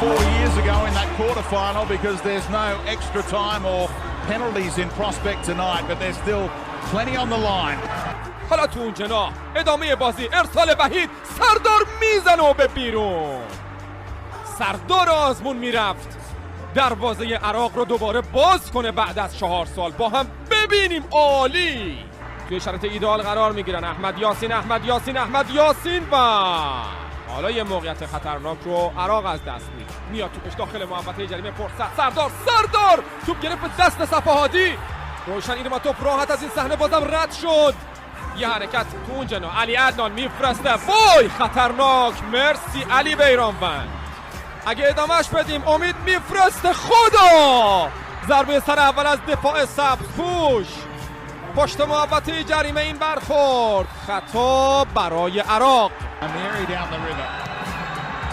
4 years ago in that quarter-final because there's no extra time or penalties in prospect tonight, but there's still plenty on the line. حالا تو اون جناح ادامه بازی، ارسال وحید، سردار میزنه و به بیرون. سردار آزمون میرفت دروازه عراق رو دوباره باز کنه بعد از 4 سال. با هم ببینیم. عالی. توی شرط ایدئال قرار میگیرن احمد یاسین و حالا یه موقعیت خطرناک رو عراق از دست میاد. توپش داخل محوطه جریمه، فرصت. سردار توپ گرفت دست صفاهادی. روشن اینما توپ راحت از این صحنه بازم رد شد. یه حرکت تو اون جناح علی عدنان میفرسته. وای خطرناک. مرسی علی بیرانوند. اگه ادامهش بدیم امید میفرسته. خدا ضربه سر اول از دفاع سبزپوش پشت محوطه جریمه. این برخورد خطا برای عراق.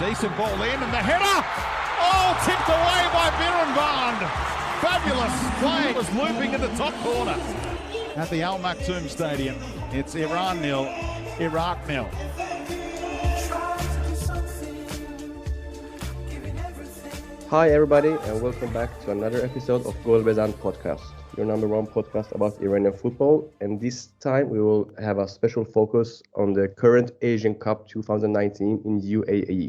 Decent ball in and the header. Oh, tipped away by Biranvand. Fabulous play. It was looping in the top corner. At the Al Maktoum Stadium, it's Iran 0, Iraq 0. Hi everybody and welcome back to another episode of Gol Bezan podcast, your number one podcast about Iranian football, and this time we will have a special focus on the current Asian Cup 2019 in UAE.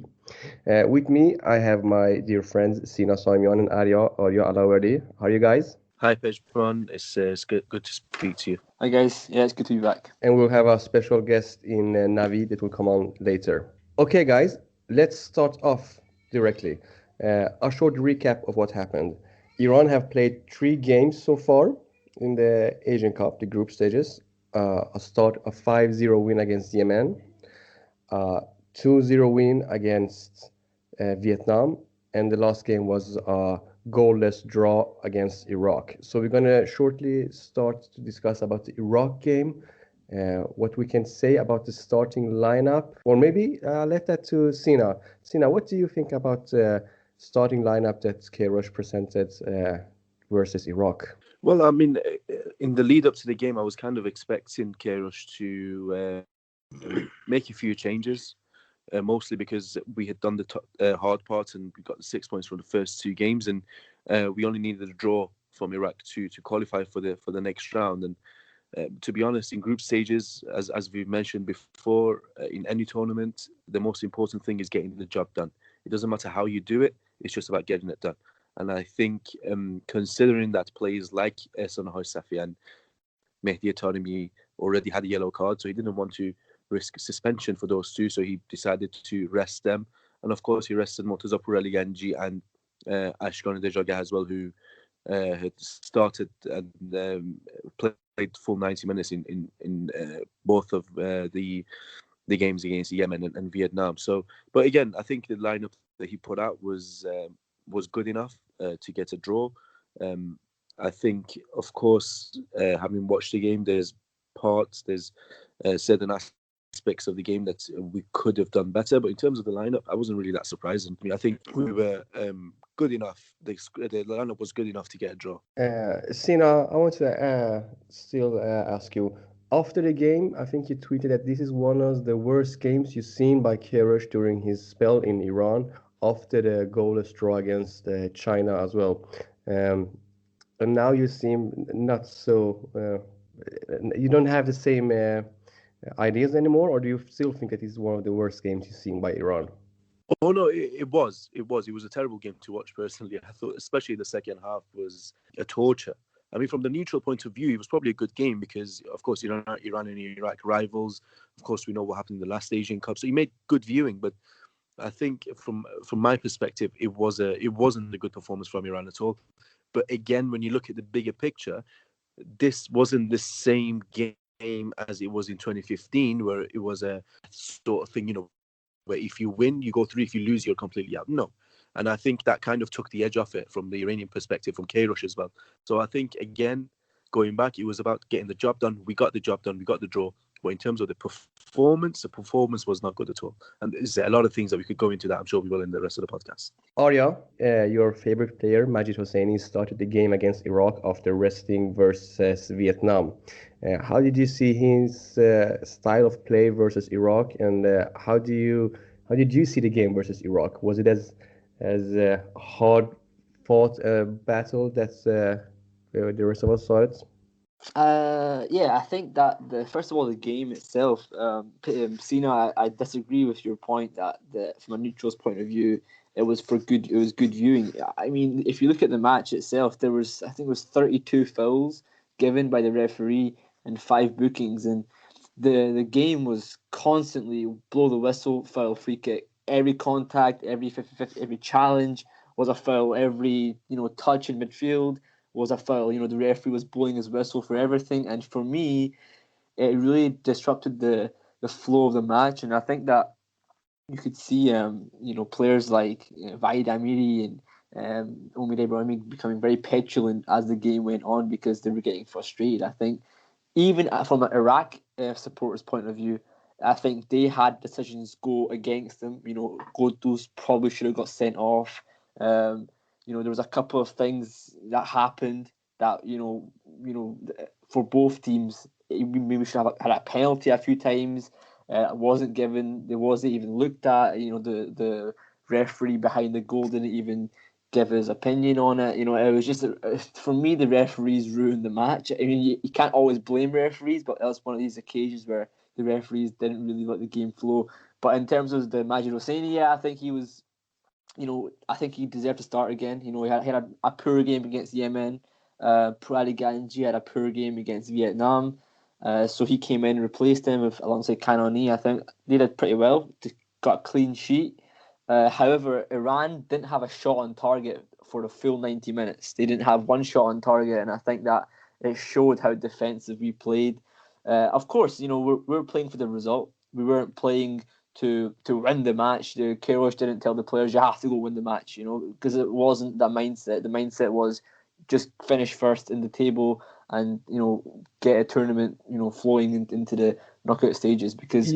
With me I have my dear friends Sina Saimyan and Arya Alawardi. How are you guys? Hi Pejman, it's good to speak to you. Hi guys, yeah, it's good to be back. And we'll have a special guest in Navi that will come on later. Okay guys, let's start off directly. A short recap of what happened. Iran have played 3 games so far in the Asian Cup, the group stages. A 5-0 win against Yemen, a 2-0 win against Vietnam, and the last game was a goalless draw against Iraq. So we're going to shortly start to discuss about the Iraq game, what we can say about the starting lineup, or maybe let that to Sina. Sina, what do you think about starting lineup that Queiroz presented versus Iraq? Well, I mean, in the lead up to the game, I was kind of expecting Queiroz to make a few changes, mostly because we had done the hard part and we got the 6 points from the first 2 games, and we only needed a draw from Iraq to qualify for the next round. And to be honest, in group stages, as we've mentioned before, in any tournament, the most important thing is getting the job done. It doesn't matter how you do it. It's just about getting it done. And I think considering that players like Ehsan Hoysafi and Mehdi Taremi already had a yellow card, so he didn't want to risk suspension for those 2, so he decided to rest them. And of course, he rested Murtaza Pouraliganji and Ashkan Dejaga as well, who had started and played full 90 minutes in both of the games against Yemen and Vietnam. So, but again, I think the lineup that he put out was good enough to get a draw. I think, of course, having watched the game, there's certain aspects of the game that we could have done better. But in terms of the lineup, I wasn't really that surprised. I think we were good enough. The lineup was good enough to get a draw. Sina, I want to still ask you. After the game, I think you tweeted that this is one of the worst games you've seen by Queiroz during his spell in Iran, after the goalless draw against China as well. And now you seem not so... you don't have the same ideas anymore, or do you still think that this is one of the worst games you've seen by Iran? Oh no, it was. It was a terrible game to watch personally. I thought especially the second half was a torture. I mean, from the neutral point of view, it was probably a good game because, of course, Iran and Iraq rivals. Of course, we know what happened in the last Asian Cup, so you made good viewing. But I think, from my perspective, it wasn't a good performance from Iran at all. But again, when you look at the bigger picture, this wasn't the same game as it was in 2015, where it was a sort of thing, where if you win, you go through. If you lose, you're completely out. No. And I think that kind of took the edge off it from the Iranian perspective, from Queiroz as well. So I think, again, going back, it was about getting the job done. We got the job done. We got the draw. But in terms of the performance was not good at all. And there's a lot of things that we could go into that I'm sure we will in the rest of the podcast. Arya, your favorite player, Majid Hosseini, started the game against Iraq after resting versus Vietnam. How did you see his style of play versus Iraq? And how did you see the game versus Iraq? Was it as a hard-fought battle that's the rest of us saw it. Yeah, I think that the first of all the game itself, Sina, I disagree with your point that from a neutral's point of view, it was good viewing. I mean, if you look at the match itself, I think it was 32 fouls given by the referee and 5 bookings, and the game was constantly blow the whistle, foul, free kick, every contact, every 50-50, every challenge was a foul, every touch in midfield was a foul. The referee was blowing his whistle for everything, and for me, it really disrupted the flow of the match. And I think that you could see, players like Vahid Amiri and Omid Ibrahimi becoming very petulant as the game went on because they were getting frustrated. I think even from an Iraq supporters' point of view, I think they had decisions go against them. Godus probably should have got sent off. There was a couple of things that happened that for both teams, maybe we should have had a penalty a few times. It wasn't given. It wasn't even looked at. The referee behind the goal didn't even give his opinion on it. It was just for me the referees ruined the match. I mean, you can't always blame referees, but that was one of these occasions where the referees didn't really let the game flow. But in terms of the Majid Hosseini, I think he was, I think he deserved to start again. He had a poor game against Yemen. Prali Ganji had a poor game against Vietnam. So he came in and replaced him alongside Kanoni. I think they did pretty well. They got a clean sheet. However, Iran didn't have a shot on target for the full 90 minutes. They didn't have one shot on target, and I think that it showed how defensive we played. Of course, we're playing for the result. We weren't playing to win the match. The Queiroz didn't tell the players you have to go win the match, because it wasn't that mindset. The mindset was just finish first in the table and get a tournament flowing into the knockout stages. Because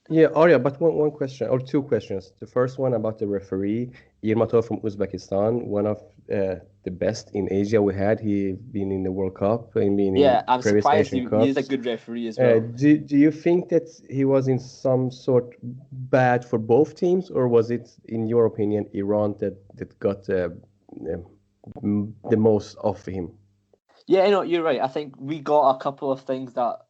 Yeah, Arya, but one question or two questions. The first one about the referee, Yermatov from Uzbekistan, one of the best in Asia we had. He been in the World Cup, and been in I'm previous surprised Asian he is a Cups. good referee as well. Do you think that he was in some sort bad for both teams, or was it, in your opinion, Iran that got the most off him? Yeah, you're right. I think we got a couple of things that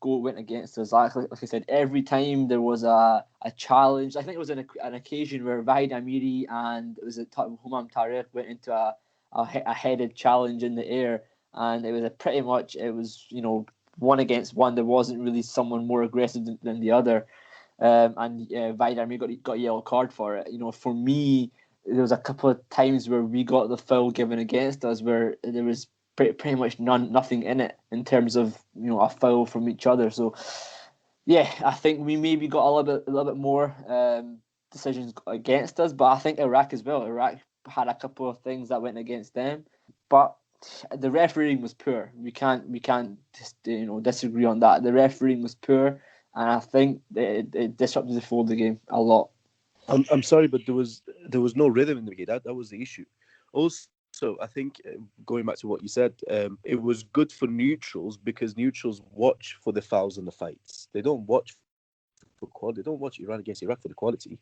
went against us. Like I said, every time there was a challenge, I think it was an occasion where Vahid Amiri and Humam Tariq went into a headed challenge in the air, and it was pretty much one against one. There wasn't really someone more aggressive than the other, and Vahid Amiri got a yellow card for it. For me, there was a couple of times where we got the foul given against us where there was pretty much nothing in it in terms of a foul from each other. So yeah, I think we maybe got a little bit more decisions against us, but I think Iraq as well. Iraq had a couple of things that went against them, but the refereeing was poor. We can't disagree on that. The refereeing was poor, and I think it disrupted the flow of the game a lot. I'm sorry, but there was no rhythm in the game. That was the issue. Also, I think going back to what you said, it was good for neutrals because neutrals watch for the fouls and the fights. They don't watch for quality. They don't watch Iran against Iraq for the quality.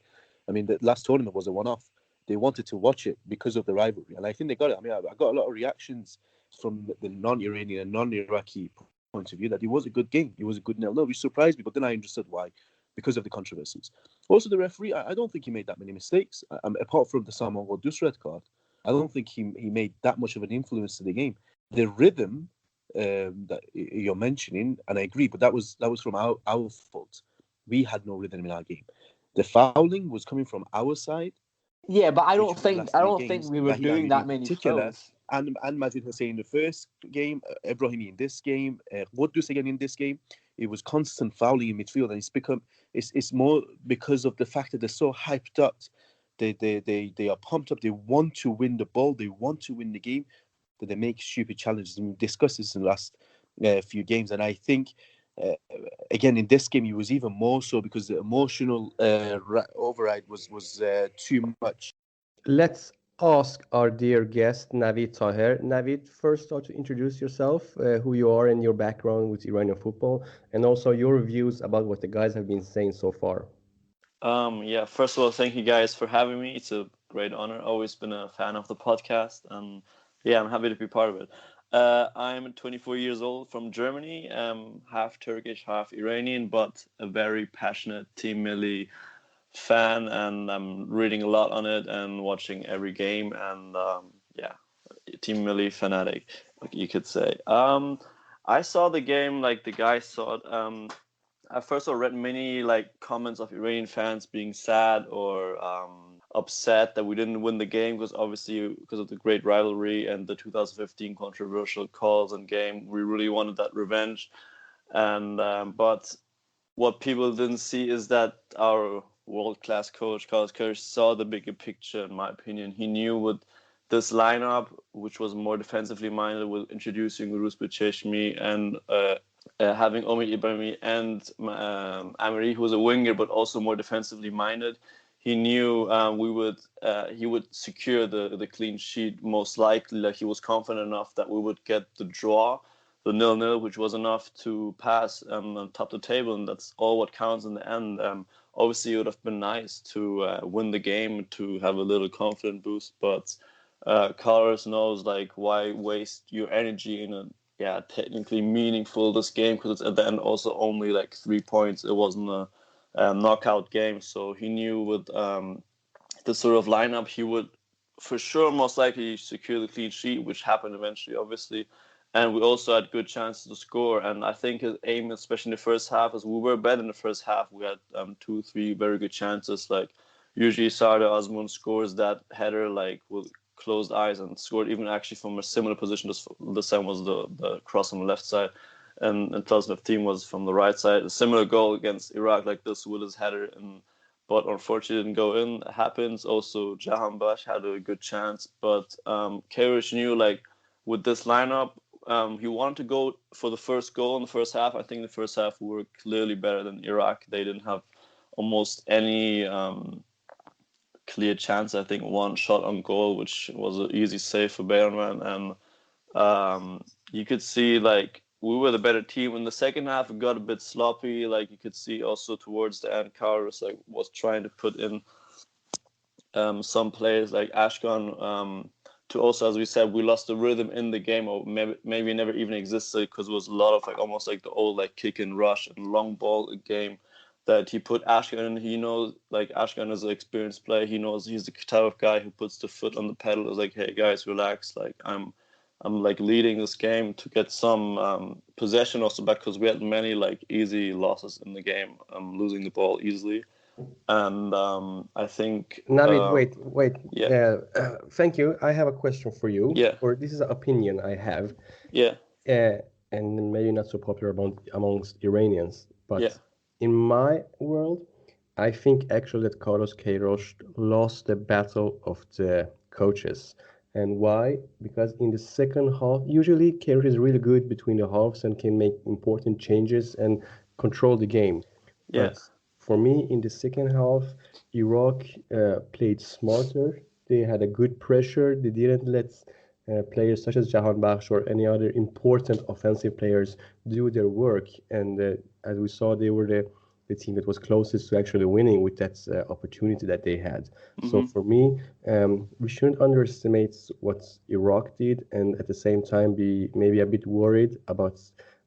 I mean, the last tournament was a one-off. They wanted to watch it because of the rivalry, and I think they got it. I mean, I got a lot of reactions from the non-Iranian and non-Iraqi point of view that it was a good game. It was a good 0-0, which surprised me, but then I understood why. Because of the controversies. Also, the referee, I don't think he made that many mistakes. Apart from the Salman Godus red card, I don't think he made that much of an influence to the game. The rhythm that you're mentioning, and I agree, but that was from our fault. We had no rhythm in our game. The fouling was coming from our side. Yeah, but I don't think we were doing that many fouls. And Majid Hussein in the first game, Ibrahimi in this game, Godus again in this game. It was constant fouling in midfield, and it's more because of the fact that they're so hyped up. They are pumped up. They want to win the ball. They want to win the game. That they make stupid challenges. And we discussed this in the last few games, and I think again in this game it was even more so because the emotional override was too much. Let's ask our dear guest Navid Taher. Navid, first start to introduce yourself, who you are and your background with Iranian football, and also your views about what the guys have been saying so far. Yeah, first of all, thank you guys for having me. It's a great honor. Always been a fan of the podcast, and yeah, I'm happy to be part of it. I'm 24 years old from Germany, half Turkish, half Iranian, but a very passionate Team Milli fan, and I'm reading a lot on it and watching every game, and yeah, Team Milli fanatic, you could say. I saw the game like the guys saw it. I first of all read many like comments of Iranian fans being sad or upset that we didn't win the game because obviously because of the great rivalry and the 2015 controversial calls and game, we really wanted that revenge. And but what people didn't see is that our world-class coach, Carlos Kirsch, saw the bigger picture. In my opinion, he knew with this lineup, which was more defensively minded, with introducing Rus Cheshmi and having Omi Ibrahimi and Amiri, who was a winger but also more defensively minded. He knew he would secure the clean sheet most likely. Like he was confident enough that we would get the draw, the 0-0, which was enough to pass on top of the table, and that's all what counts in the end. Obviously, it would have been nice to win the game, to have a little confidence boost, but Carlos knows like why waste your energy in a technically meaningful this game, because it's at the end also only like 3 points. It wasn't a knockout game, so he knew with this sort of lineup he would for sure most likely secure the clean sheet, which happened eventually, obviously. And we also had good chances to score. And I think his aim, especially in the first half, is we were better in the first half. We had 2-3 very good chances. Like usually Sardar Azmoun scores that header like with closed eyes, and scored even actually from a similar position. This time was the cross on the left side, and 2015 was from the right side. A similar goal against Iraq like this with his header, but unfortunately didn't go in. It happens. Also, Jahan Bash had a good chance, but Karish knew like with this lineup, he wanted to go for the first goal in the first half. I think the first half we were clearly better than Iraq. They didn't have almost any clear chance. I think one shot on goal, which was an easy save for Bayern, and you could see like we were the better team. In the second half, it got a bit sloppy. Like you could see also towards the end, Carlos like was trying to put in some players like Ashkan. To also, as we said, we lost the rhythm in the game, or maybe never even existed, because it was a lot of like almost like the old like kick and rush and long ball game that he put Ashkan in. He knows like Ashkan is an experienced player. He knows he's the type of guy who puts the foot on the pedal. Is like, hey guys, relax. Like I'm like leading this game to get some possession also back, because we had many like easy losses in the game, losing the ball easily. And I think Navid, wait. Yeah. Thank you. I have a question for you. Yeah. Or this is an opinion I have. Yeah. And maybe not so popular amongst Iranians, but Yeah. in my world, I think actually that Carlos Queiroz lost the battle of the coaches. And why? Because in the second half, usually Queiroz is really good between the halves and can make important changes and control the game. Yeah. But for me, in the second half, Iraq played smarter. They had a good pressure. They didn't let players such as Jahan Bakhsh or any other important offensive players do their work. And as we saw, they were the team that was closest to actually winning with that opportunity that they had. So for me, we shouldn't underestimate what Iraq did, and at the same time be maybe a bit worried about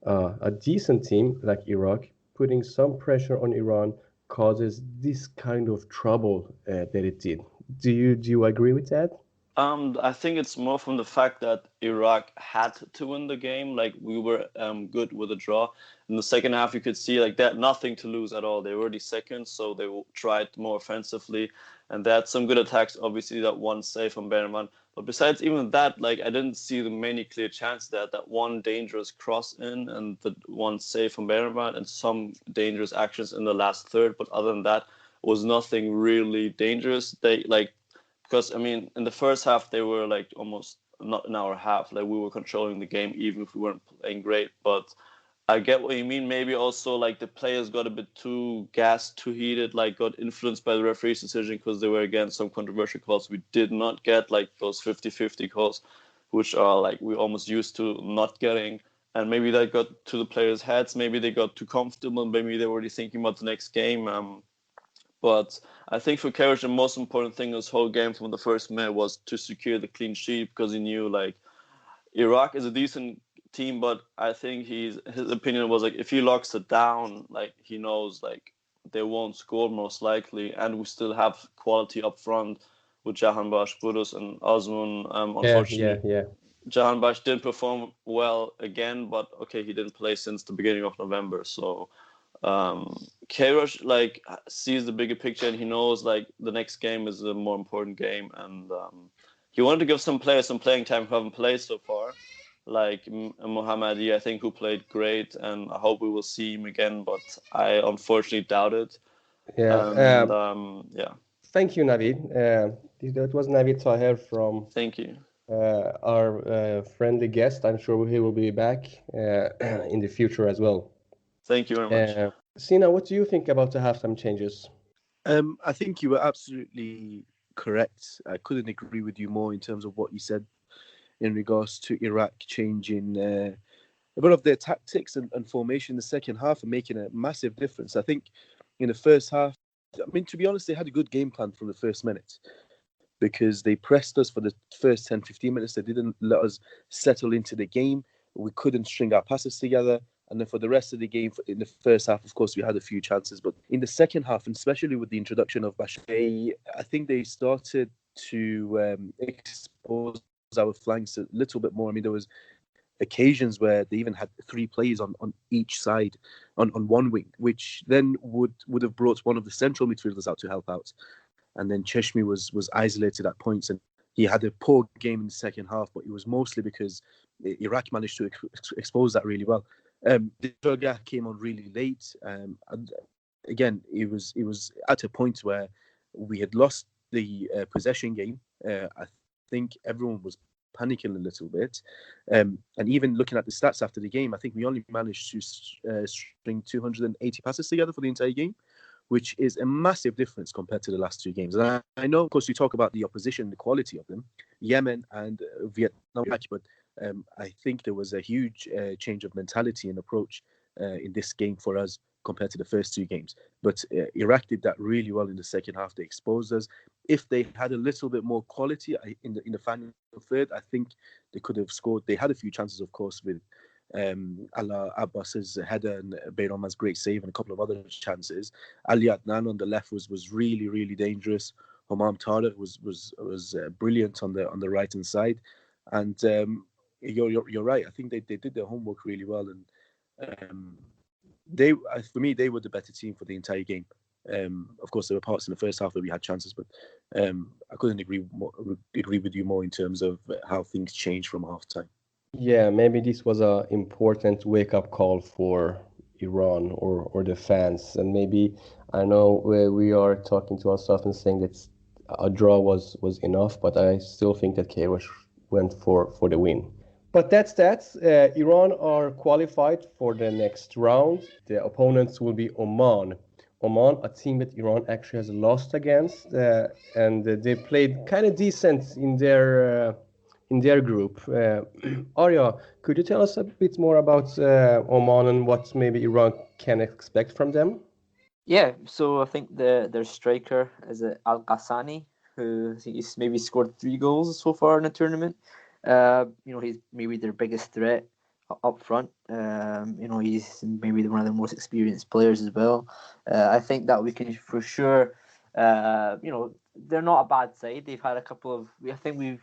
a decent team like Iraq putting some pressure on Iran causes this kind of trouble that it did. Do you agree with that? I think it's more from the fact that Iraq had to win the game. Like we were good with a draw. In the second half, you could see like they had nothing to lose at all. They were already second, so they tried more offensively, and they had some good attacks. Obviously, that one save from Berman. But besides even that, like I didn't see the many clear chances there. That one dangerous cross in, and the one save from Berman, and some dangerous actions in the last third. But other than that, was nothing really dangerous. They like. Because, I mean, in the first half, they were like almost not an hour and a half. Like we were controlling the game, even if we weren't playing great. But I get what you mean. Maybe also like the players got a bit too gassed, too heated, like got influenced by the referee's decision because they were against some controversial calls. We did not get like those 50-50 calls, which are like we almost used to not getting. And maybe that got to the players' heads. Maybe they got too comfortable. Maybe they were already thinking about the next game. But I think for Karic, the most important thing this whole game from the first minute was to secure the clean sheet, because he knew like Iraq is a decent team, but I think his opinion was like if he locks it down, like he knows like they won't score most likely, and we still have quality up front with Jahanbash, Budus, and Osman. Unfortunately, Yeah. Jahanbash didn't perform well again, but okay, he didn't play since the beginning of November, so Kairosh like sees the bigger picture, and he knows like the next game is a more important game, and he wanted to give some players some playing time who haven't played so far, like Mohammadi, I think, who played great, and I hope we will see him again, but I unfortunately doubt it. Yeah. Yeah. Thank you, Navid. That was Navid Taher from Thank you. our friendly guest. I'm sure he will be back in the future as well. Thank you very much. Sina, what do you think about the halftime changes? I think you were absolutely correct. I couldn't agree with you more in terms of what you said in regards to Iraq changing a bit of their tactics and formation in the second half and making a massive difference. I think in the first half, I mean, to be honest, they had a good game plan from the first minute, because they pressed us for the first 10, 15 minutes. They didn't let us settle into the game. We couldn't string our passes together. And then for the rest of the game, in the first half, of course, we had a few chances. But in the second half, and especially with the introduction of Bashir, I think they started to expose our flanks a little bit more. I mean, there was occasions where they even had 3 players on each side, on one wing, which then would have brought one of the central midfielders out to help out. And then Cheshmi was isolated at points, and he had a poor game in the second half, but it was mostly because Iraq managed to expose that really well. The Droga came on really late, and again, it was at a point where we had lost the possession game. I think everyone was panicking a little bit, and even looking at the stats after the game, I think we only managed to string 280 passes together for the entire game, which is a massive difference compared to the last 2 games. And I know, of course, you talk about the opposition, the quality of them, Yemen and Vietnam, but I think there was a huge change of mentality and approach in this game for us compared to the first 2 games. But Iraq did that really well in the second half. They exposed us. If they had a little bit more quality in the final third, I think they could have scored. They had a few chances, of course, with Allah Abbas's header and Bayraman's great save and a couple of other chances. Ali Adnan on the left was really, really dangerous. Homam Tariq was brilliant on the right hand side, and you're right. I think they did their homework really well, and for me they were the better team for the entire game. Of course, there were parts in the first half where we had chances, but I couldn't agree with you more in terms of how things changed from half time. Yeah, maybe this was an important wake-up call for Iran or the fans. And maybe, I know we are talking to ourselves and saying that a draw was enough, but I still think that Kairosh went for the win. But that's that. Iran are qualified for the next round. The opponents will be Oman. Oman, a team that Iran actually has lost against, and they played kind of decent in their group. Arya, could you tell us a bit more about Oman and what maybe Iran can expect from them? Yeah, so I think their striker is Al Ghassani, who I think he's maybe scored 3 goals so far in the tournament. He's maybe their biggest threat up front. He's maybe one of the most experienced players as well. I think that we can for sure. They're not a bad side. They've had a couple of. I think we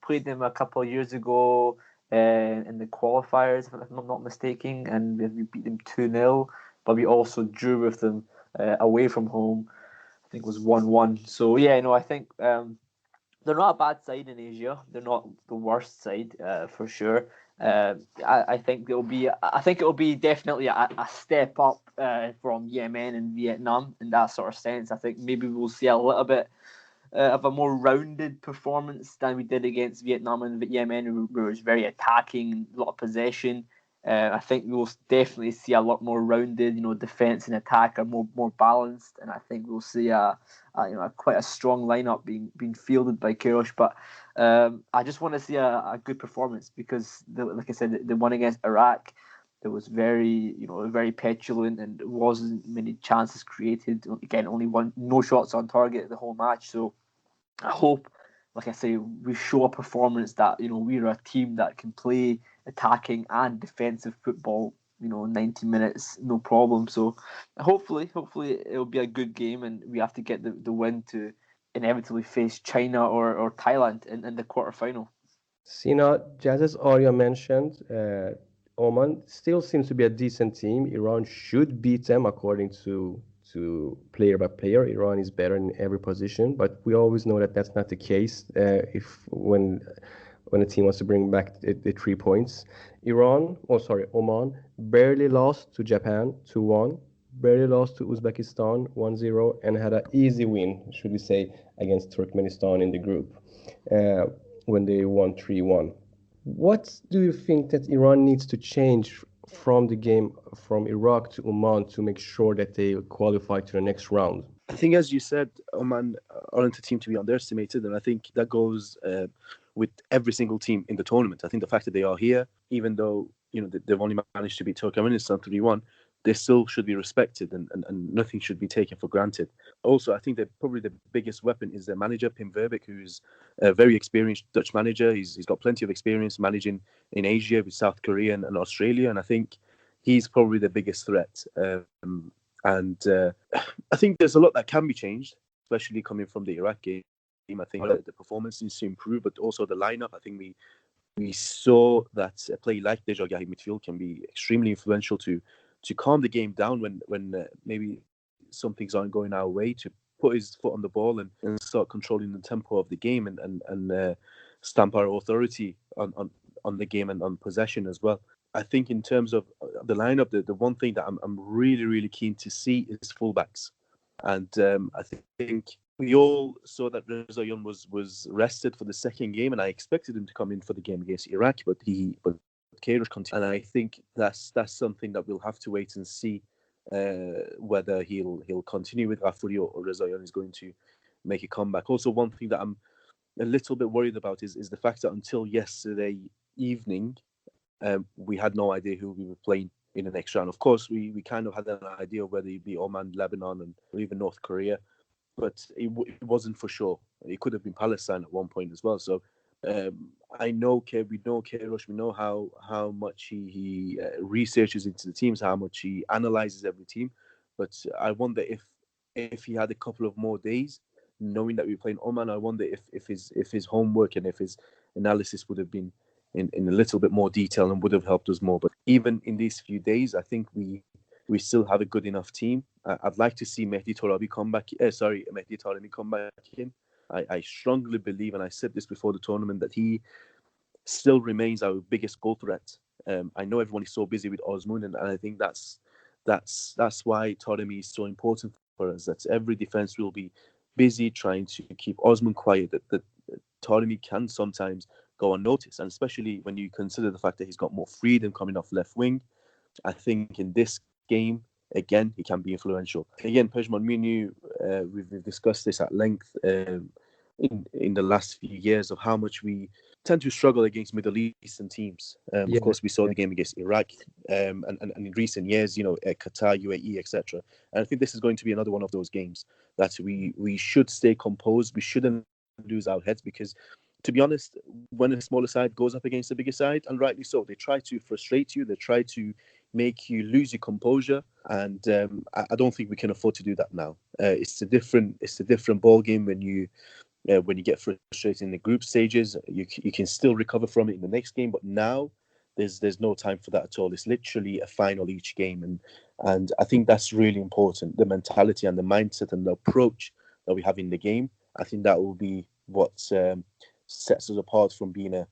played them a couple of years ago in the qualifiers, if I'm not mistaken, and we beat them 2-0. But we also drew with them away from home. I think it was 1-1. So yeah, I think they're not a bad side in Asia. They're not the worst side for sure. I think it'll be definitely a step up from Yemen and Vietnam in that sort of sense. I think maybe we'll see a little bit of a more rounded performance than we did against Vietnam and Yemen, where it was very attacking, a lot of possession. I think we will definitely see a lot more rounded, defense and attack are more balanced, and I think we'll see quite a strong lineup being fielded by Kairosh. But I just want to see a good performance because, like I said, the one against Iraq, It was very petulant, and there wasn't many chances created. Again, no shots on target the whole match. So I hope, like I say, we show a performance that we're a team that can play attacking and defensive football. 90 minutes, no problem. So hopefully it'll be a good game, and we have to get the win to inevitably face China or Thailand in the quarterfinal. Sina, just as Arya mentioned, Oman still seems to be a decent team. Iran should beat them according to player by player. Iran is better in every position, but we always know that that's not the case. If when a team wants to bring back the 3 points, Oman barely lost to Japan 2-1, barely lost to Uzbekistan 1-0, and had an easy win, should we say, against Turkmenistan in the group. When they won 3-1. What do you think that Iran needs to change from the game from Iraq to Oman to make sure that they qualify to the next round? I think, as you said, Oman aren't a team to be underestimated, and I think that goes with every single team in the tournament. I think the fact that they are here, even though they've only managed to beat Turkmenistan 3-1, they still should be respected, and nothing should be taken for granted. Also, I think that probably the biggest weapon is their manager, Pim Verbeek, who's a very experienced Dutch manager. He's got plenty of experience managing in Asia with South Korea and Australia, and I think he's probably the biggest threat. I think there's a lot that can be changed, especially coming from the Iraq game. I think the performance needs to improve, but also the lineup. I think we saw that a play like Dejagah midfield can be extremely influential to calm the game down when maybe some things aren't going our way, to put his foot on the ball and start controlling the tempo of the game and stamp our authority on the game and on possession as well. I think in terms of the lineup, the one thing that I'm really, really keen to see is fullbacks. And I think we all saw that Reza Yun was rested for the second game, and I expected him to come in for the game against Iraq, but Queiroz continued. And I think that's something that we'll have to wait and see whether he'll continue with Ghafouri or Reza Yun is going to make a comeback. Also, one thing that I'm a little bit worried about is the fact that until yesterday evening, we had no idea who we were playing in the next round. Of course, we kind of had an idea of whether it'd be Oman, Lebanon, or even North Korea, but it wasn't for sure. It could have been Palestine at one point as well. So we know Queiroz, we know how much he researches into the teams, how much he analyzes every team. But I wonder if he had a couple of more days, knowing that we were playing Oman, I wonder if his homework and if his analysis would have been in a little bit more detail and would have helped us more. But even in these few days, I think we still have a good enough team. I'd like to see Mehdi Taremi come back in. I strongly believe, and I said this before the tournament, that he still remains our biggest goal threat. I know everyone is so busy with Osman, and I think that's why Taremi is so important for us. That every defense will be busy trying to keep Osman quiet. That Taremi can sometimes go unnoticed, and especially when you consider the fact that he's got more freedom coming off left wing. I think in this game, again, he can be influential. Again, Pejman, me and you, we've discussed this at length in the last few years of how much we tend to struggle against Middle Eastern teams. Of course, we saw the game against Iraq, and in recent years, Qatar, UAE, etc. And I think this is going to be another one of those games that we should stay composed. We shouldn't lose our heads, because, to be honest, when a smaller side goes up against a bigger side, and rightly so, they try to frustrate you. They try to make you lose your composure, and I don't think we can afford to do that now. It's a different ball game when you get frustrated in the group stages. You can still recover from it in the next game, but now there's no time for that at all. It's literally a final each game, and I think that's really important. The mentality and the mindset and the approach that we have in the game, I think that will be what sets us apart from being a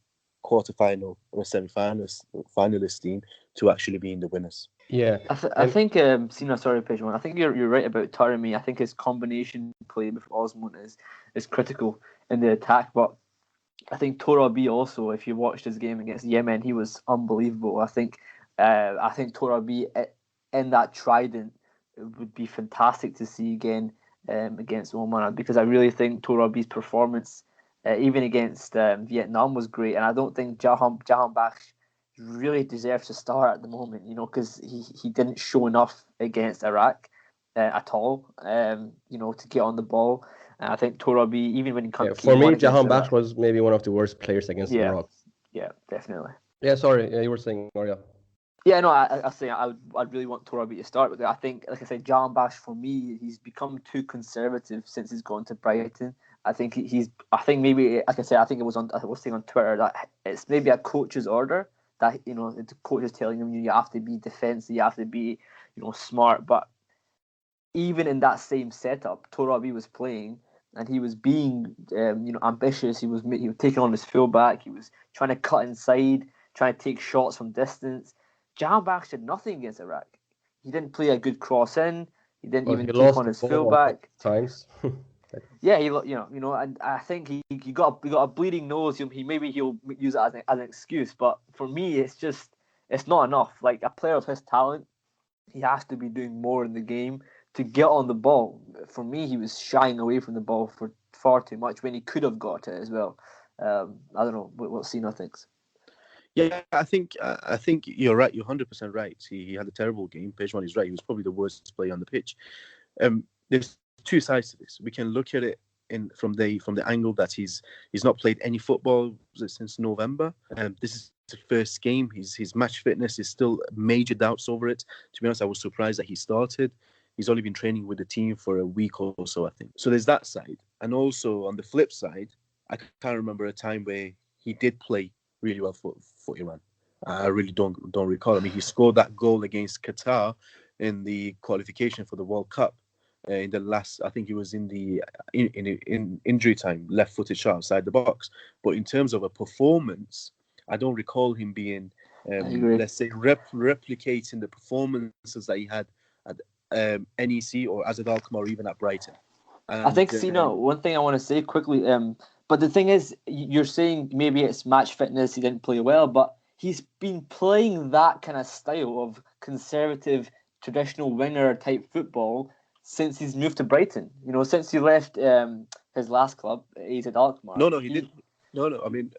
quarterfinal or a semi-finalist team to actually being the winners. Yeah, I think Sina, sorry, Pejman, I think you're right about Taremi. I think his combination play with Osman is critical in the attack, but I think Torabi also, if you watched his game against Yemen, he was unbelievable. I think Torabi in that trident would be fantastic to see again against Oman, because I really think Torabi's performance even against Vietnam was great, and I don't think Jahan Bakh's really deserves to start at the moment, because he didn't show enough against Iraq at all, to get on the ball. And I think Torabi, even when he Yeah, came for me, on against Jahan Iraq, Bash was maybe one of the worst players against Iraq. Yeah, definitely. Yeah, sorry, you were saying, Maria. Yeah, no, I say I'd really want Torabi to start, but I think, like I said, Jahan Bash, for me, he's become too conservative since he's gone to Brighton. I think I think maybe, like I said, I was saying on Twitter that it's maybe a coach's order that, the coach is telling him you have to be defensive, you have to be, smart. But even in that same setup, Torabi was playing and he was being, ambitious. He was taking on his fullback. He was trying to cut inside, trying to take shots from distance. Jahan Bash did nothing against Iraq. He didn't play a good cross in. He didn't even take on his fullback. Times. Yeah, and I think he got a bleeding nose. He'll use it as an excuse. But for me, it's not enough. Like, a player of his talent, he has to be doing more in the game to get on the ball. For me, he was shying away from the ball for far too much when he could have got it as well. I don't know what Sina thinks. Yeah, I think you're right. You're 100% right. He had a terrible game. Pejman is right. He was probably the worst player on the pitch. There's two sides to this. We can look at it from the angle that he's not played any football since November. This is the first game. His match fitness is still major doubts over it. To be honest, I was surprised that he started. He's only been training with the team for a week or so, I think. So there's that side. And also on the flip side, I can't remember a time where he did play really well for Iran. I really don't recall. I mean, he scored that goal against Qatar in the qualification for the World Cup. In the last, I think he was in the in injury time, left-footed shot outside the box. But in terms of a performance, I don't recall him being, let's say, replicating the performances that he had at NEC or Azad Alkmaar or even at Brighton. And, I think, Sina, one thing I want to say quickly, but the thing is, you're saying maybe it's match fitness, he didn't play well, but he's been playing that kind of style of conservative, traditional winger-type football since he's moved to Brighton. Since he left his last club, Azad Alkmaar. No, he didn't. No. I mean,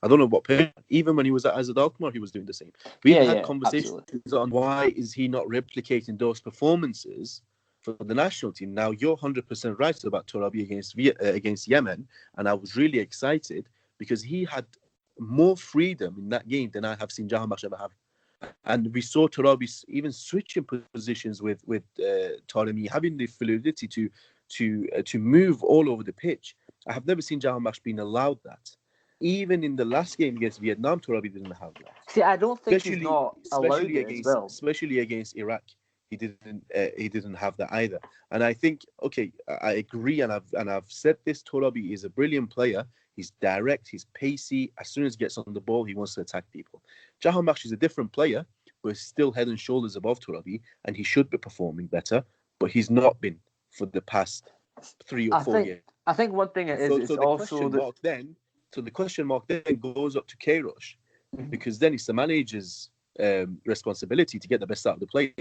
I don't know what period. Even when he was at Azad Alkmaar, he was doing the same. We've had conversations on why is he not replicating those performances for the national team. Now, you're 100% right about Torabi against Yemen, and I was really excited because he had more freedom in that game than I have seen Jahan Bash ever have. And we saw Torabi even switching positions with Taremi, having the fluidity to move all over the pitch. I have never seen Jahan Bash being allowed that. Even in the last game against Vietnam, Torabi didn't have that. See, I don't think he's not allowed it as well. Especially against Iraq, he didn't have that either. And I think, I agree, and I've said this. Torabi is a brilliant player. He's direct, he's pacey. As soon as he gets on the ball, he wants to attack people. Jahan Bash is a different player, but he's still head and shoulders above Torabi, and he should be performing better, but he's not been for the past 3 or 4 years. I think one thing is the question mark then goes up to Queiroz, because then it's the manager's responsibility to get the best out of the player.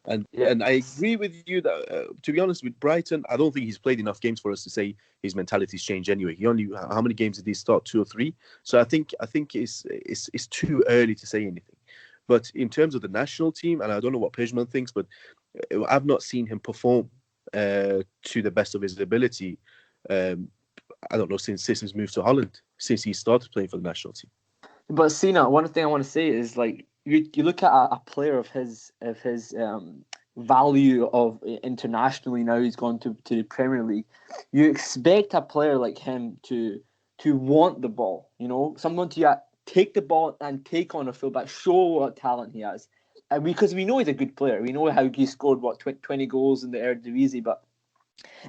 And I agree with you that, to be honest, with Brighton, I don't think he's played enough games for us to say his mentality's changed anyway. How many games did he start? 2 or 3? So I think it's too early to say anything. But in terms of the national team, and I don't know what Pejman thinks, but I've not seen him perform to the best of his ability. I don't know, since he's moved to Holland, since he started playing for the national team. But Sina, one thing I want to say is, like, you look at a player of his value of internationally, now he's gone to the Premier League. You expect a player like him to want the ball, someone to take the ball and take on a fullback, show what talent he has. And because we know he's a good player, we know how he scored 20 goals in the Eredivisie, but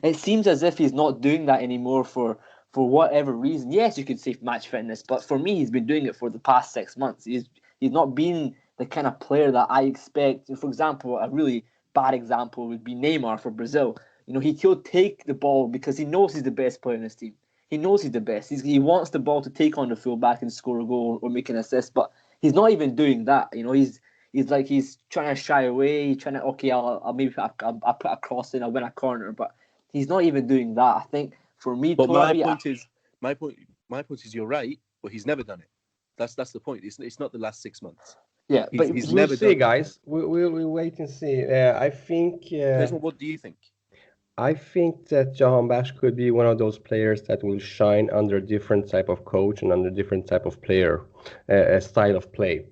it seems as if he's not doing that anymore for whatever reason. Yes, you could say match fitness, but for me, he's been doing it for the past 6 months. He's not been the kind of player that I expect. For example, a really bad example would be Neymar for Brazil. He'll take the ball because he knows he's the best player in his team. He knows he's the best. He wants the ball to take on the fullback and score a goal or make an assist, but he's not even doing that. He's trying to shy away. He's trying to, I'll put a cross in, I'll win a corner, but he's not even doing that. I think for me, but my point is, you're right, but he's never done it. That's the point. It's not the last 6 months. Yeah, but He's We'll never see, done. guys. We'll wait and see. I think. Desmond, what do you think? I think that Jahan Bash could be one of those players that will shine under a different type of coach and under different type of player, style of play.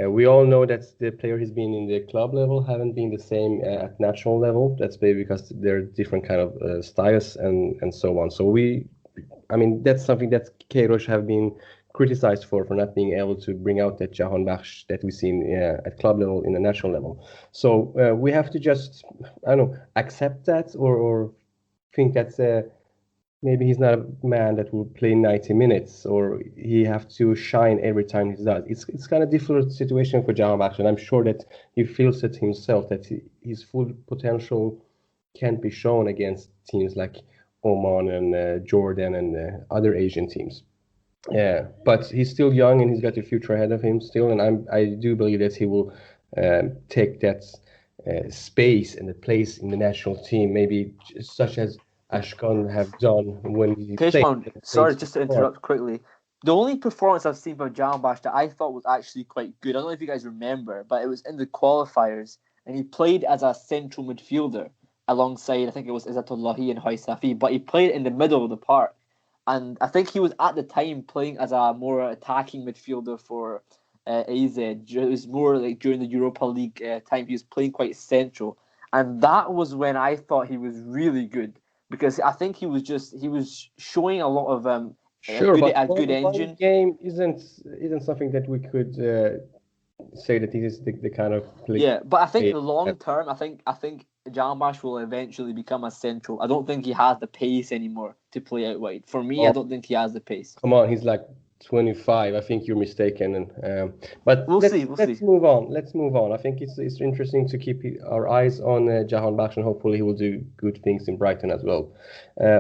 We all know that the player he's been in the club level haven't been the same at national level. That's maybe because they're different kind of styles and so on. So that's something that Queiroz have been criticized for not being able to bring out that Jahan Bakhsh that we've seen at club level in the national level. So we have to just, accept that or think that maybe he's not a man that will play 90 minutes or he have to shine every time he does. It's kind of difficult situation for Jahan Bakhsh, and I'm sure that he feels it himself that his full potential can't be shown against teams like Oman and Jordan and other Asian teams. Yeah, but he's still young and he's got a future ahead of him still, and I do believe that he will take that space and the place in the national team, maybe such as Ashkan have done when he played. Peshman, sorry, just to interrupt quickly. The only performance I've seen from Jahan Bakhsh that I thought was actually quite good, I don't know if you guys remember, but it was in the qualifiers, and he played as a central midfielder alongside, I think it was Izzatullahi and Hoysafi, but he played in the middle of the park. And I think he was at the time playing as a more attacking midfielder for AZ. It was more like during the Europa League time. He was playing quite central. And that was when I thought he was really good. Because I think he was showing a lot of good engine. One game isn't something that we could say that he is the kind of player. Yeah, but I think in the long term, I think Jahan Bakhsh will eventually become a central. I don't think he has the pace anymore to play out wide. For me, I don't think he has the pace. Come on, he's like 25. I think you're mistaken. But let's see. Move on. Let's move on. I think it's interesting to keep our eyes on Jahan Bakhsh, and hopefully he will do good things in Brighton as well.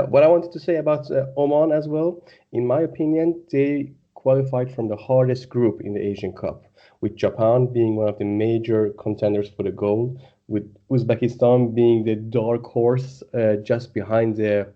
What I wanted to say about Oman as well, in my opinion, they qualified from the hardest group in the Asian Cup, with Japan being one of the major contenders for the gold, with Uzbekistan being the dark horse just behind the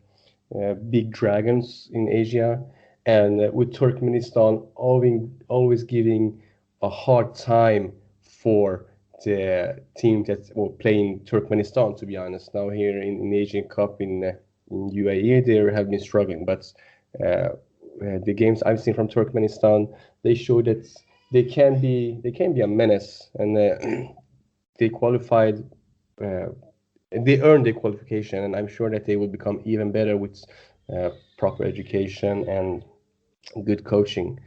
big dragons in Asia, and with Turkmenistan always giving a hard time for the team that's playing Turkmenistan, to be honest. Now here in Asian Cup in UAE, they have been struggling, but the games I've seen from Turkmenistan, they show that they can be a menace, and they qualified. They earned the qualification, and I'm sure that they will become even better with proper education and good coaching.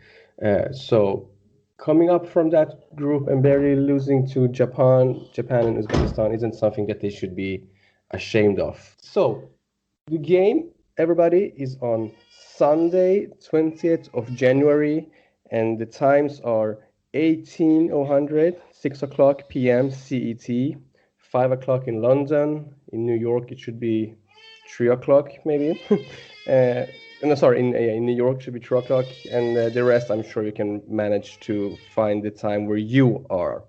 So coming up from that group and barely losing to Japan and Uzbekistan isn't something that they should be ashamed of. So the game, everybody, is on Sunday, 20th of January, and the times are 18:00, 6 o'clock p.m. CET, 5 o'clock in London. In New York, it should be 3 o'clock maybe. In New York, it should be 3 o'clock, and the rest, I'm sure you can manage to find the time where you are.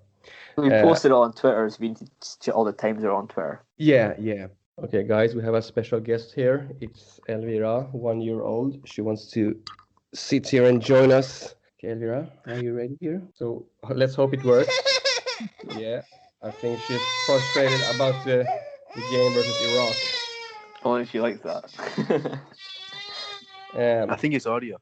We posted it on Twitter, so we need to all the times are on Twitter. Yeah. Okay, guys, we have a special guest here. It's Elvira, 1 year old. She wants to sit here and join us. Okay, Elvira, are you ready here? So let's hope it works. Yeah, I think she's frustrated about the game versus Iraq. Only if you like that. I think it's audio.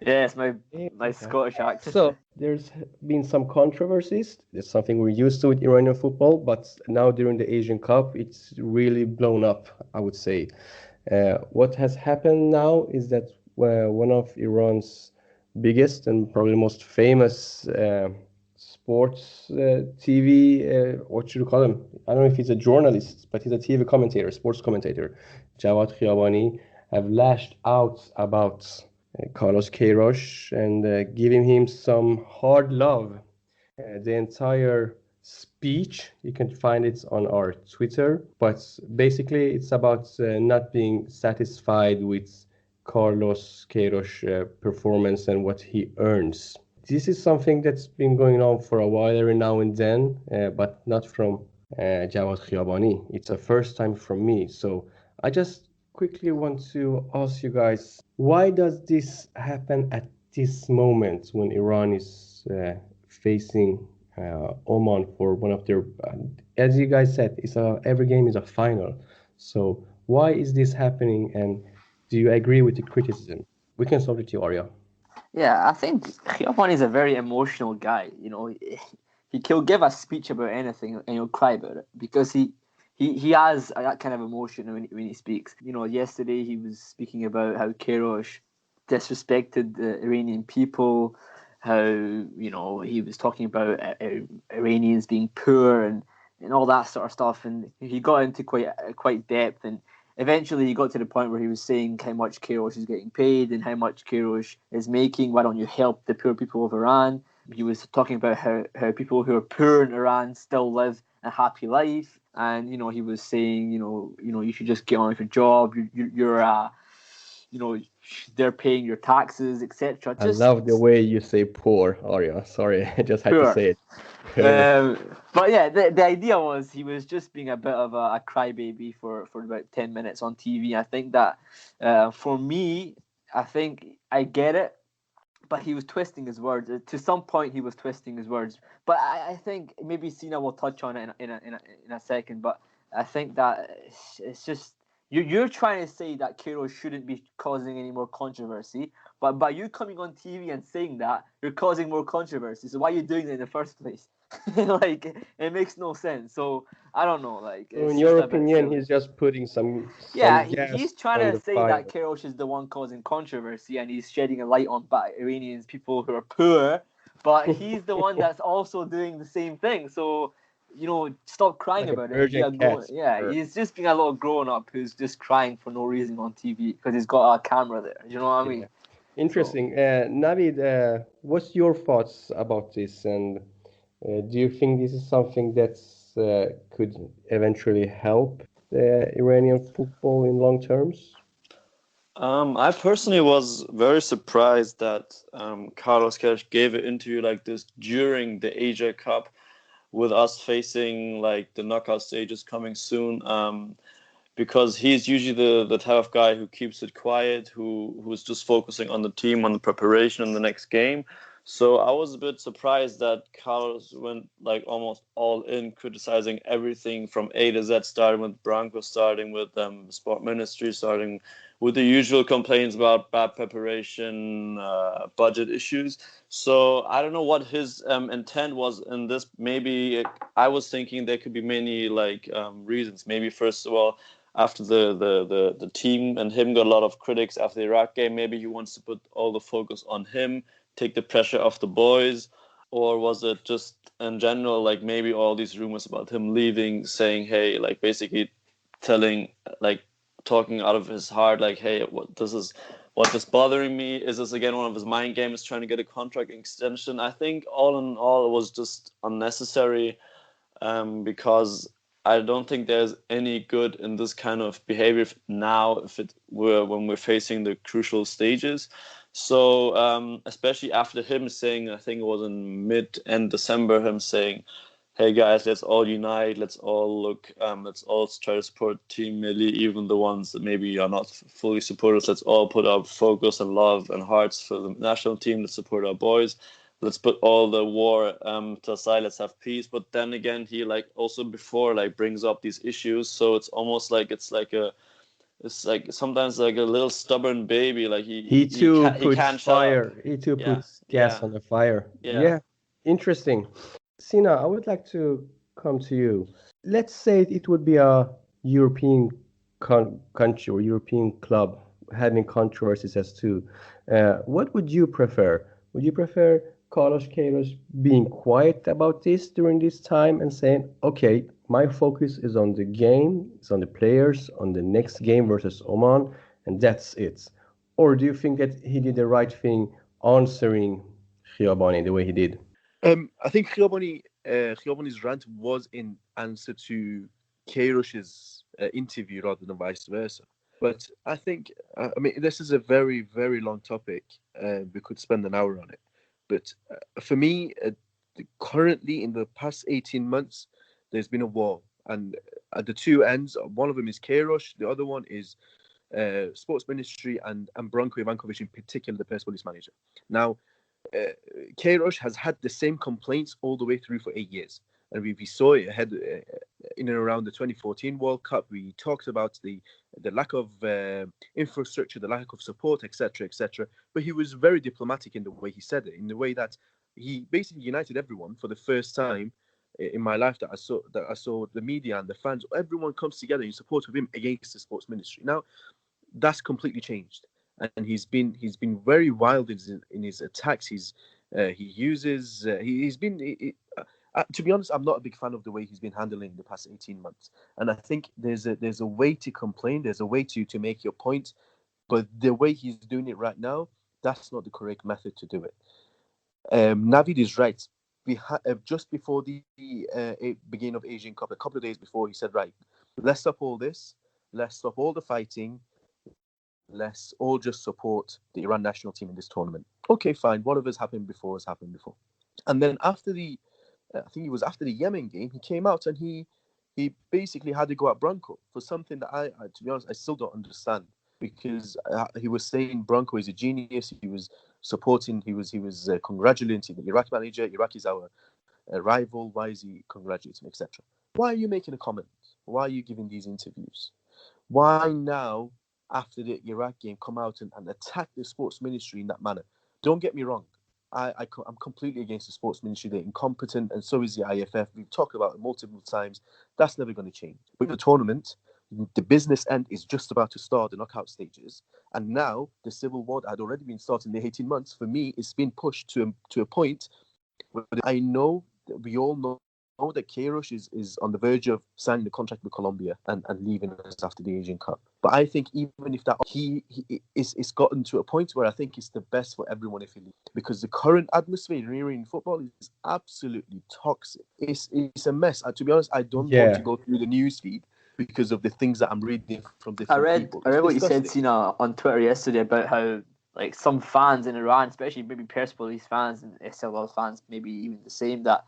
Yeah, it's my Scottish accent. So there's been some controversies. It's something we're used to with Iranian football, but now during the Asian Cup, it's really blown up, I would say. What has happened now is that one of Iran's biggest and probably most famous sports TV, what should you call him? I don't know if he's a journalist, but he's a TV commentator, sports commentator, Jawad Khiabani, have lashed out about Carlos Queiroz and giving him some hard love. The entire speech, you can find it on our Twitter, but basically it's about not being satisfied with Carlos Queiroz' performance and what he earns. This is something that's been going on for a while every now and then, but not from Jawad Khiabani. It's a first time from me. So I just quickly want to ask you guys, why does this happen at this moment when Iran is facing Oman for one of their, as you guys said, every game is a final. So why is this happening? And do you agree with the criticism? We can start with you, Arya. Yeah, I think Khiaban is a very emotional guy. He'll give a speech about anything and he'll cry about it because he has that kind of emotion when he speaks. Yesterday he was speaking about how Queiroz disrespected the Iranian people, how he was talking about Iranians being poor and all that sort of stuff, and he got into quite depth, and eventually he got to the point where he was saying how much Queiroz is getting paid and how much Queiroz is making. Why don't you help the poor people of Iran? He was talking about how people who are poor in Iran still live a happy life, and he was saying you should just get on with your job. They're paying your taxes, etc. I Just love the way you say poor, Arya. Sorry, I just had to poor. say it. But yeah, the idea was he was just being a bit of a crybaby for about 10 minutes on TV. I think that for me, I think I get it, but he was twisting his words. To some point, he was twisting his words. But I think maybe Sina will touch on it in a second. But I think that it's just you're trying to say that Queiroz shouldn't be causing any more controversy. But by you coming on TV and saying that, you're causing more controversy. So why are you doing it in the first place? Like it makes no sense. So I don't know. Like So in it's your just a bit opinion, silly. he's just putting Yeah, some gas he's trying on to the say that fire. Queiroz is the one causing controversy and he's shedding a light on Iranians, people who are poor, but he's the one that's also doing the same thing. So, stop crying Like a about it and be Persian a grown. cat. Yeah, Or- he's just being a little grown up who's just crying for no reason on TV because he's got a camera there. You know what I Yeah. mean? So. Interesting. Navid, what's your thoughts about this? And do you think this is something that could eventually help the Iranian football in long terms? I personally was very surprised that Carlos Queiroz gave an interview like this during the Asia Cup, with us facing like the knockout stages coming soon. Because he's usually the type of guy who keeps it quiet, who's just focusing on the team, on the preparation, on the next game. So I was a bit surprised that Carlos went like almost all in, criticizing everything from A to Z, starting with Branco, starting with sport ministry, starting with the usual complaints about bad preparation, budget issues. So I don't know what his intent was in this. Maybe I was thinking there could be many reasons. Maybe first of all, after the team and him got a lot of critics after the Iraq game, maybe he wants to put all the focus on him, take the pressure off the boys, or was it just in general, like maybe all these rumors about him leaving, saying, hey, like basically telling, like talking out of his heart, like, hey, what is bothering me? Is this again one of his mind games, trying to get a contract extension? I think all in all, it was just unnecessary, because I don't think there's any good in this kind of behavior now when we're facing the crucial stages. So especially after him saying, I think it was in mid-end December, him saying, hey guys, let's all unite, let's all try to support Team Millie, even the ones that maybe are not fully supporters. Let's all put our focus and love and hearts for the national team. Let's support our boys. Let's put all the war to the side. Let's have peace. But then again, he also before brings up these issues. So it's almost like it's like sometimes like a little stubborn baby. Like He too he puts can't shut up. fire. He too Yeah, puts gas yeah, on the fire. yeah. Yeah, interesting. Sina, I would like to come to you. Let's say it would be a European country or European club having controversies as to. What would you prefer? Would you prefer Carlos Queiroz being quiet about this during this time and saying, okay, my focus is on the game, it's on the players, on the next game versus Oman, and that's it? Or do you think that he did the right thing answering Khiabani the way he did? I think Khiabani's rant was in answer to Keiros's interview rather than vice versa. But I think, I mean, this is a very, very long topic. We could spend an hour on it. But for me, currently in the past 18 months, there's been a war. And at the two ends, one of them is Queiroz, the other one is sports ministry and Branko Ivankovic in particular, the Persepolis manager. Now, Queiroz has had the same complaints all the way through for 8 years. And we saw it ahead in and around the 2014 World Cup. We talked about the lack of infrastructure, the lack of support, etc., etc. But he was very diplomatic in the way he said it, in the way that he basically united everyone for the first time in my life that I saw the media and the fans. Everyone comes together in support of him against the sports ministry. Now, that's completely changed, and he's been very wild in his attacks. To be honest, I'm not a big fan of the way he's been handling the past 18 months. And I think there's a way to complain, there's a way to make your point, but the way he's doing it right now, that's not the correct method to do it. Navid is right. We just before the beginning of Asian Cup, a couple of days before, he said, right, let's stop all this, let's stop all the fighting, let's all just support the Iran national team in this tournament. Okay, fine. Whatever's happened before has happened before. And then after I think it was after the Yemen game, he came out and he basically had to go at Branko for something that I to be honest, I still don't understand, because he was saying Branko is a genius. He was supporting, he was congratulating the Iraq manager. Iraq is our rival. Why is he congratulating, etc.? Why are you making a comment? Why are you giving these interviews? Why now, after the Iraq game, come out and attack the sports ministry in that manner? Don't get me wrong. I'm completely against the sports ministry. They're incompetent, and so is the IFF. We've talked about it multiple times. That's never going to change. But the tournament, the business end is just about to start, the knockout stages. And now the civil war that had already been started in the 18 months, for me, it's been pushed to a point where I know that we all know that Queiroz is on the verge of signing the contract with Colombia and leaving us after the Asian Cup. But I think even if that it's gotten to a point where I think it's the best for everyone if he leaves, because the current atmosphere in Iranian football is absolutely toxic. It's a mess. To be honest, I don't want to go through the news feed because of the things that I'm reading from different people. I read what you said, Sina, on Twitter yesterday about how like some fans in Iran, especially maybe Persepolis fans and SLL fans, maybe even the same, that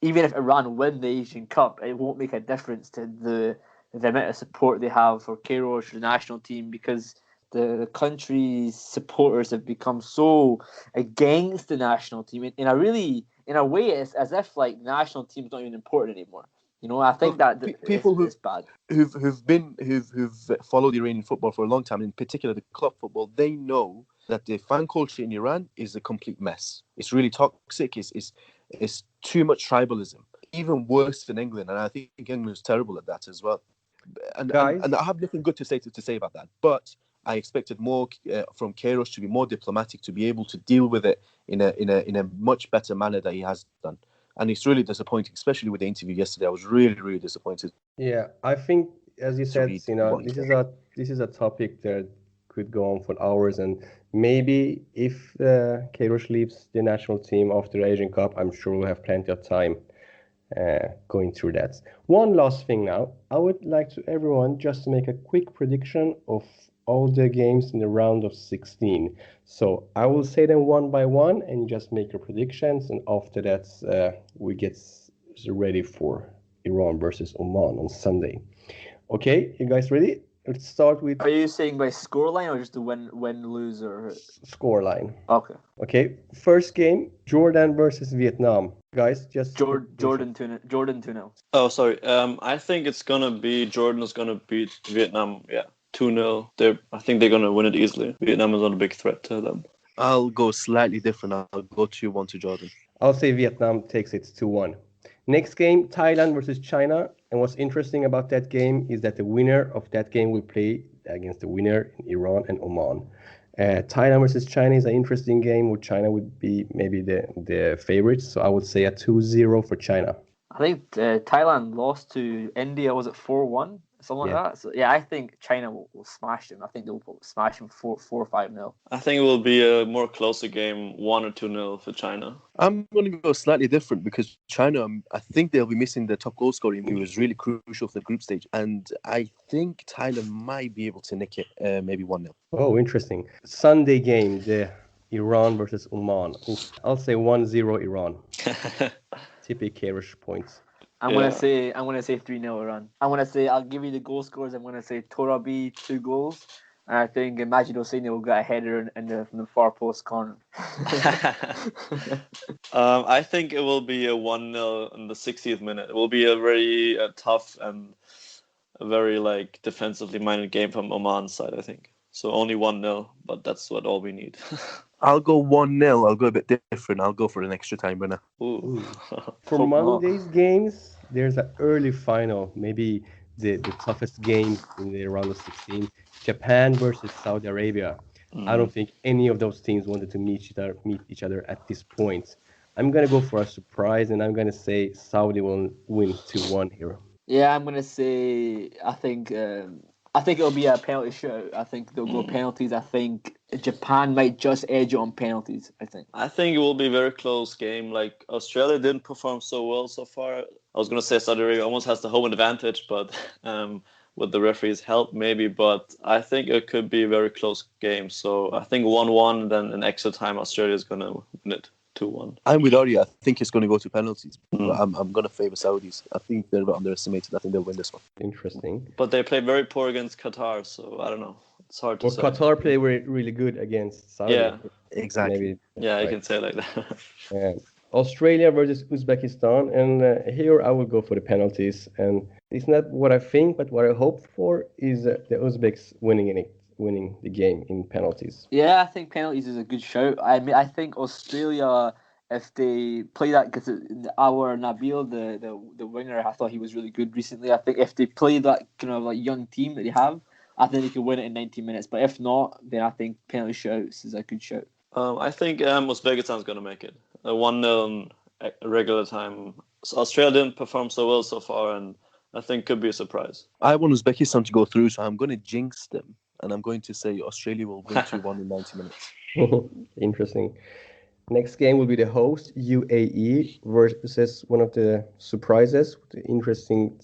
even if Iran win the Asian Cup, it won't make a difference to the amount of support they have for Queiroz, for the national team, because the country's supporters have become so against the national team. In a way, it's as if like the national team's not even important anymore. You know, I think that people it's bad. who've followed Iranian football for a long time, in particular the club football, they know that the fan culture in Iran is a complete mess. It's really toxic. It's too much tribalism, even worse than England, and I think England is terrible at that as well. And I have nothing good to say about that, but I expected more from Queiroz, to be more diplomatic, to be able to deal with it in a much better manner than he has done. And it's really disappointing, especially with the interview yesterday. I was really, really disappointed. Yeah, I think, as you said, this is a topic that could go on for hours, and maybe if Queiroz leaves the national team after the Asian Cup, I'm sure we'll have plenty of time going through that. One last thing now, I would like to everyone just to make a quick prediction of all the games in the round of 16. So I will say them one by one and just make your predictions, and after that we get ready for Iran versus Oman on Sunday. Okay, you guys ready? Let's start with... Are you saying by scoreline or just the win-lose or... Scoreline. Okay, first game, Jordan versus Vietnam. Guys, just... Jordan 2-0. Oh, sorry. I think it's going to be... Jordan is going to beat Vietnam, 2-0. I think they're going to win it easily. Vietnam is not a big threat to them. I'll go slightly different. I'll go 2-1 to Jordan. I'll say Vietnam takes it 2-1. Next game, Thailand versus China. And what's interesting about that game is that the winner of that game will play against the winner in Iran and Oman. Thailand versus China is an interesting game, where China would be maybe the favorites. So I would say a 2-0 for China. I think Thailand lost to India, was it 4-1? Something like that. So I think China will smash them. I think they'll smash them 4 or 5-0. I think it will be a more closer game, 1 or 2-0 for China. I'm going to go slightly different, because China, I think they'll be missing the top goal scorer, who was really crucial for the group stage. And I think Thailand might be able to nick it, maybe 1-0. Oh, interesting. Sunday game, the Iran versus Oman. I'll say 1-0 Iran. Typical Queiroz points. I'm gonna say 3-0 Iran. I'll give you the goal scorers. I'm gonna say Torabi 2 goals, And I think Imagine Hosseini will get a header from the far post corner. I think it will be a 1-0 in the 60th minute. It will be a very tough and a very defensively minded game from Oman's side, I think. So only 1-0, but that's all we need. I'll go 1-0. I'll go a bit different. I'll go for an extra time winner. Ooh. For Hope not. Monday's games, there's an early final, maybe the toughest game in the round of 16, Japan versus Saudi Arabia. I don't think any of those teams wanted to meet each other at this point. I'm going to go for a surprise, and I'm going to say Saudi will win 2-1 here. Yeah, I'm gonna say I think it'll be a penalty shootout. I think they'll go penalties. I think Japan might just edge it on penalties. I think it will be a very close game. Australia didn't perform so well so far. I was gonna say Saudi Arabia almost has the home advantage, but with the referee's help maybe. But I think it could be a very close game. So I think 1-1, then in extra time Australia is gonna win it 2-1. I'm with Ari. I think it's going to go to penalties. But I'm going to favour Saudis. I think they're a bit underestimated. I think they'll win this one. Interesting. But they played very poor against Qatar, so I don't know. It's hard to say. Qatar played really good against Saudi. Yeah, exactly. Maybe, yeah, right. you can say it like that. Australia versus Uzbekistan, and here I will go for the penalties. And it's not what I think, but what I hope for is the Uzbeks winning the game in penalties. Yeah, I think penalties is a good shout. I think Australia, if they play that, because our Nabil, the winger, I thought he was really good recently. I think if they play that kind of young team that they have, I think they can win it in 90 minutes. But if not, then I think penalty shouts is a good shout. I think Uzbekistan's going to make it. 1-0 in regular time. So Australia didn't perform so well so far, and I think could be a surprise. I want Uzbekistan to go through, so I'm going to jinx them. And I'm going to say Australia will win 2-1 in 90 minutes. Interesting. Next game will be the host, UAE, versus one of the surprises, the interesting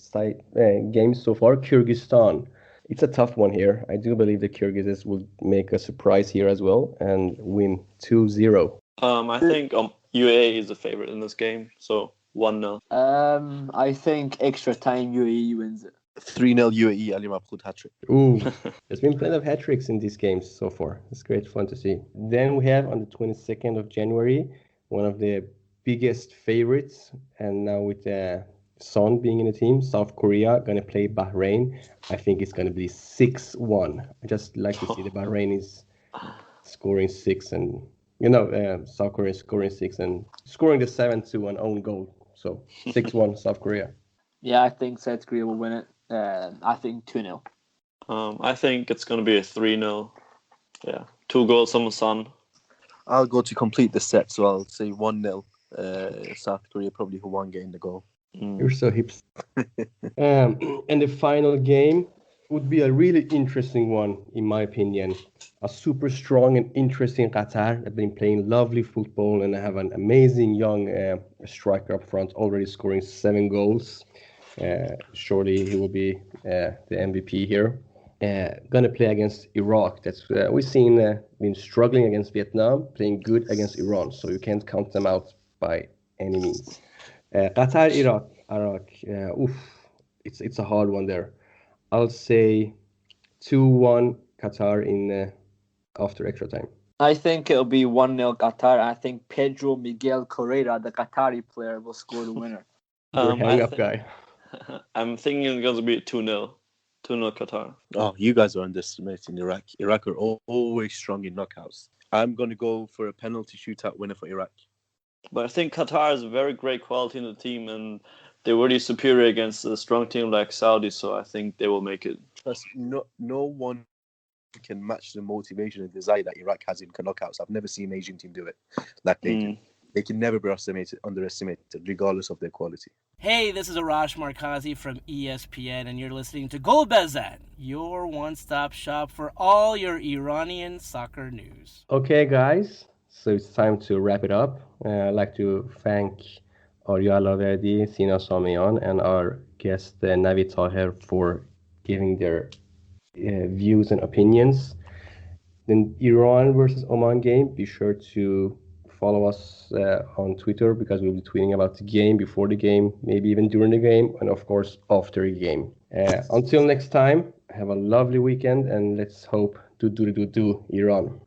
games so far, Kyrgyzstan. It's a tough one here. I do believe the Kyrgyzs will make a surprise here as well and win 2-0. I think UAE is the favorite in this game, so 1-0. I think extra time UAE wins it. 3-0 UAE, Ali Mabkhut hat-trick. Ooh, there's been plenty of hat-tricks in these games so far. It's great fun to see. Then we have on the 22nd of January, one of the biggest favorites, and now with Son being in the team, South Korea going to play Bahrain. I think it's going to be 6-1. I just like to see the Bahrain is scoring 6 and, South Korea is scoring 6 and scoring the 7th to an own goal. So 6-1 South Korea. Yeah, I think South Korea will win it. I think 2-0. I think it's going to be a 3-0. Yeah, 2 goals from Son. I'll go to complete the set, so I'll say 1-0. South Korea probably who won getting the goal. You're so hips. And the final game would be a really interesting one, in my opinion. A super strong and interesting Qatar have been playing lovely football and have an amazing young striker up front, already scoring 7 goals. Surely he will be the MVP here. Gonna play against Iraq. That's we've seen been struggling against Vietnam, playing good against Iran. So you can't count them out by any means. Qatar, Iraq. It's a hard one there. I'll say 2-1 Qatar in after extra time. I think it'll be 1-0 Qatar. I think Pedro Miguel Correa, the Qatari player, will score the winner. Hang up guy. I'm thinking it's going to be 2-0. 2-0 Qatar. Oh, you guys are underestimating Iraq. Iraq are always strong in knockouts. I'm going to go for a penalty shootout winner for Iraq. But I think Qatar is a very great quality in the team, and they're really superior against a strong team like Saudi, so I think they will make it. Plus, no one can match the motivation and desire that Iraq has in knockouts. I've never seen an Asian team do it like they do. They can never be underestimated, regardless of their quality. Hey, this is Arash Markazi from ESPN, and you're listening to Gol Bezan, your one-stop shop for all your Iranian soccer news. Okay, guys, so it's time to wrap it up. I'd like to thank Arya Alaverdi, Sina Samian, and our guest Navi Taher for giving their views and opinions. Then Iran versus Oman game, be sure to follow us on Twitter because we'll be tweeting about the game, before the game, maybe even during the game, and of course after the game. Until next time, have a lovely weekend, and let's hope Do Iran.